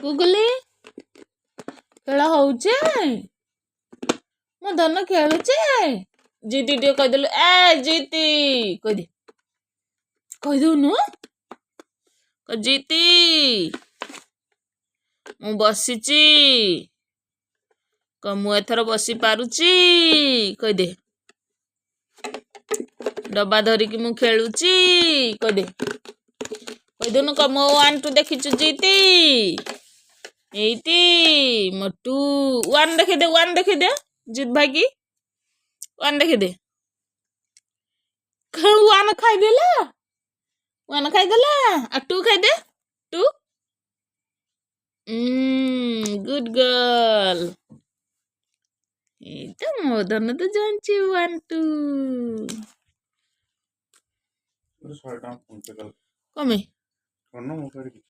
ଗୁଗୁଲି ଖେଳ ହଉଛେ ମୋ ଧନ ଖେଳୁଛେ ଜିତି ଟିକେ କହିଦେଲୁ ଏ ଜିତି କହିଦଉନୁ ଜିତି ମୁଁ ବସିଛି ମୁଁ ଏଥର ବସି ପାରୁଛି କହିଦେ ଡବା ଧରିକି ମୁଁ ଖେଳୁଛି କହିଦଉନୁ ମୋ 1 2 ଦେଖିଛୁ ଜିତି ଏଇଟି ମୋ 2 1 ଦେଖେଇଦେ ଜିତ ଭାଇ କି 1 ଦେଖେଇଦେ 1 ଖାଇଦେଲା 1 ଖାଇଦେଲା ଆଉ 2 ଖାଇଦେ 2 गुड गर्ल तो ମୋ ଧନ ତ ଜାଣିଛି 1 2 କମେ